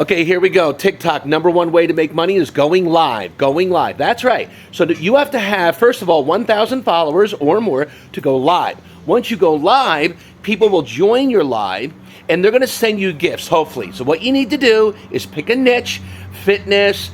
Okay, here we go. TikTok, number one way to make money is going live. Going live. That's right. So you have to have, first of all, 1,000 followers or more to go live. Once you go live, people will join your live and they're going to send you gifts, hopefully. So what you need to do is pick a niche: fitness,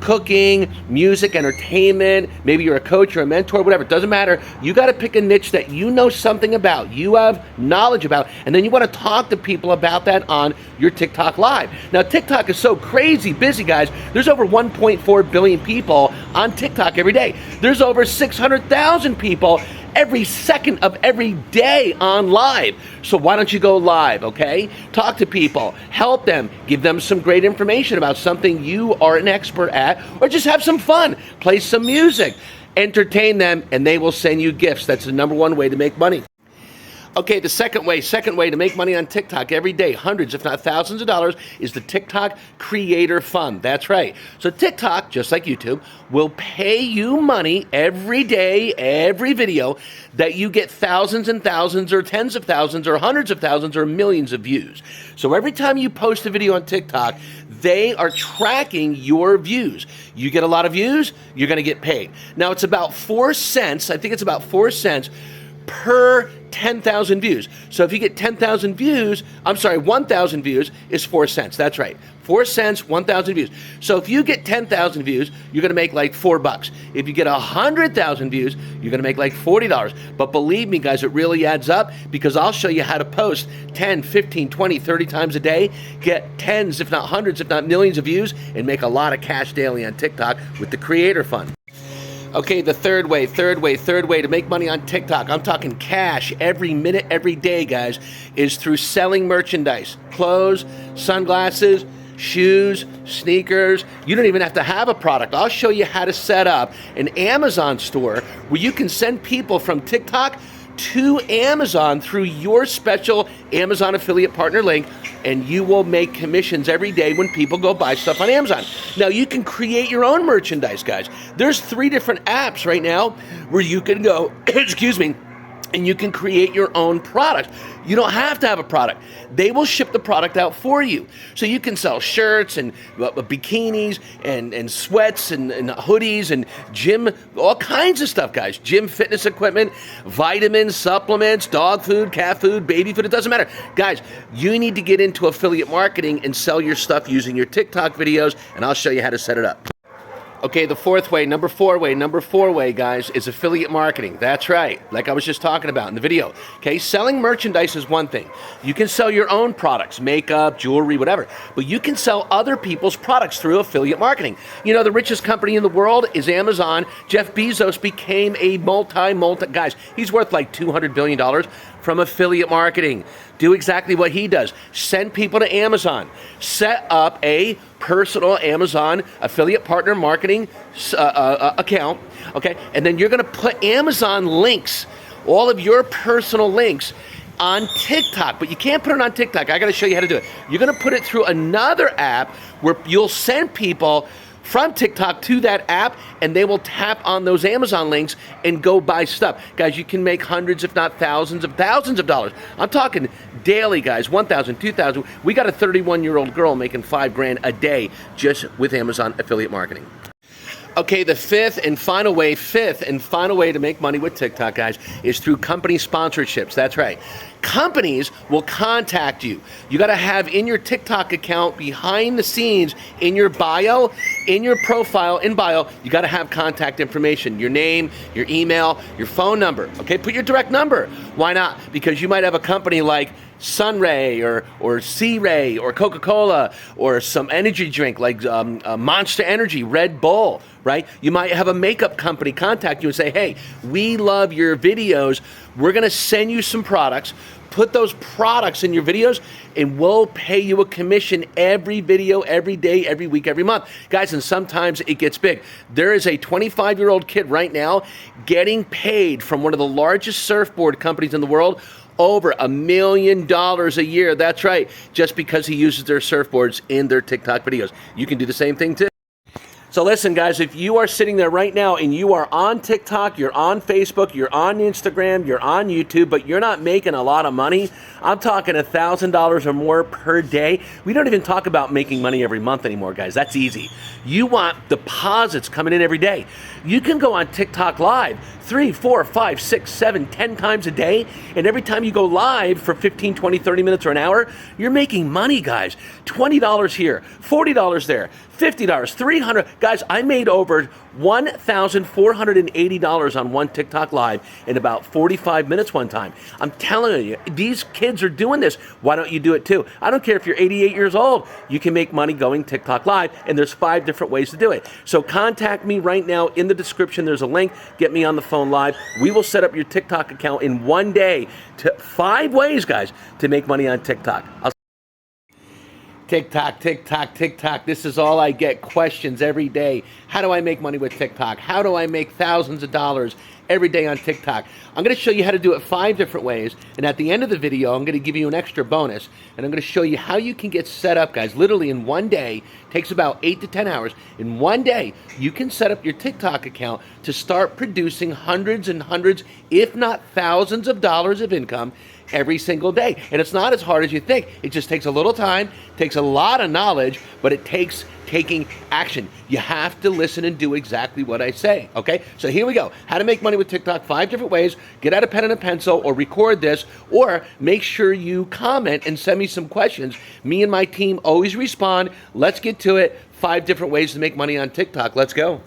cooking, music, entertainment. Maybe you're a coach or a mentor, whatever. It doesn't matter. You got to pick a niche that you know something about, you have knowledge about, and then you want to talk to people about that on your TikTok live. Now, TikTok is so crazy busy, guys. There's over 1.4 billion people on TikTok every day. There's over 600,000 people every second of every day on live. So why don't you go live, okay? Talk to people, help them, give them some great information about something you are an expert at, or just have some fun, play some music, entertain them, and they will send you gifts. That's the number one way to make money. Okay, the second way to make money on TikTok every day, hundreds if not thousands of dollars, is the TikTok Creator Fund. That's right. So TikTok, just like YouTube, will pay you money every day, every video that you get thousands and thousands or tens of thousands or hundreds of thousands or millions of views. So every time you post a video on TikTok, they are tracking your views. You get a lot of views, you're going to get paid. Now it's about 4 cents, I think it's about 4 cents per 10,000 views. So if you get 10,000 views, 1,000 views is 4 cents. That's right. 4 cents, 1,000 views. So if you get 10,000 views, you're going to make like $4. If you get 100,000 views, you're going to make like $40. But believe me, guys, it really adds up, because I'll show you how to post 10, 15, 20, 30 times a day, get tens, if not hundreds, if not millions of views, and make a lot of cash daily on TikTok with the Creator Fund. Okay, the third way to make money on TikTok, I'm talking cash every minute, every day, guys, is through selling merchandise, clothes, sunglasses, shoes, sneakers. You don't even have to have a product. I'll show you how to set up an Amazon store where you can send people from TikTok to Amazon through your special Amazon affiliate partner link, and you will make commissions every day when people go buy stuff on Amazon. Now, you can create your own merchandise, guys. There's 3 different apps right now where you can go, excuse me, and you can create your own product. You don't have to have a product. They will ship the product out for you. So you can sell shirts and bikinis and sweats and hoodies and gym, all kinds of stuff, guys. Gym fitness equipment, vitamins, supplements, dog food, cat food, baby food, it doesn't matter. Guys, you need to get into affiliate marketing and sell your stuff using your TikTok videos, and I'll show you how to set it up. Okay, the fourth way, number four way, guys, is affiliate marketing. That's right, like I was just talking about in the video. Okay, selling merchandise is one thing. You can sell your own products, makeup, jewelry, whatever, but you can sell other people's products through affiliate marketing. You know, the richest company in the world is Amazon. Jeff Bezos became a guys, he's worth like $200 billion from affiliate marketing. Do exactly what he does. Send people to Amazon. Set up a personal Amazon affiliate partner marketing account, okay? And then you're gonna put Amazon links, all of your personal links, on TikTok, but you can't put it on TikTok. I gotta show you how to do it. You're gonna put it through another app where you'll send people from TikTok to that app, and they will tap on those Amazon links and go buy stuff. Guys, you can make hundreds, if not thousands of dollars. I'm talking daily, guys, 1,000, 2,000. We got a 31-year-old girl making $5 grand a day just with Amazon affiliate marketing. Okay, the fifth and final way to make money with TikTok, guys, is through company sponsorships. That's right. Companies will contact you. You got to have in your TikTok account, behind the scenes, in your bio, in your profile, in bio, you got to have contact information, your name, your email, your phone number. Okay, put your direct number. Why not? Because you might have a company like Sunray or C-Ray or Coca-Cola or some energy drink like Monster Energy, Red Bull, right? You might have a makeup company contact you and say, hey, we love your videos. We're going to send you some products. Put those products in your videos, and we'll pay you a commission every video, every day, every week, every month. Guys, and sometimes it gets big. There is a 25-year-old kid right now getting paid from one of the largest surfboard companies in the world over $1 million a year. That's right, just because he uses their surfboards in their TikTok videos. You can do the same thing too. So listen, guys, if you are sitting there right now and you are on TikTok, you're on Facebook, you're on Instagram, you're on YouTube, but you're not making a lot of money, I'm talking $1,000 or more per day. We don't even talk about making money every month anymore, guys. That's easy. You want deposits coming in every day. You can go on TikTok live 3, 4, 5, 6, 7, 10 times a day, and every time you go live for 15, 20, 30 minutes or an hour, you're making money, guys. $20 here, $40 there, $50, $300. Guys, I made over $1,480 on one TikTok live in about 45 minutes one time. I'm telling you, these kids are doing this. Why don't you do it too? I don't care if you're 88 years old. You can make money going TikTok live, and there's 5 different ways to do it. So contact me right now. In the description, there's a link. Get me on the phone live. We will set up your TikTok account in one day. 5 ways, guys, to make money on TikTok. TikTok, TikTok, TikTok. This is all I get. Questions every day. How do I make money with TikTok? How do I make thousands of dollars every day on TikTok? I'm going to show you how to do it 5 different ways. And at the end of the video, I'm going to give you an extra bonus. And I'm going to show you how you can get set up, guys. Literally in one day, takes about 8 to 10 hours. In one day, you can set up your TikTok account to start producing hundreds and hundreds, if not thousands of dollars of income every single day. And it's not as hard as you think. It just takes a little time, takes a lot of knowledge, but it takes taking action. You have to listen and do exactly what I say, okay? So here we go. How to make money with TikTok, 5 different ways. Get out a pen and a pencil or record this, or make sure you comment and send me some questions. Me and my team always respond. Let's get to it. 5 different ways to make money on TikTok. Let's go.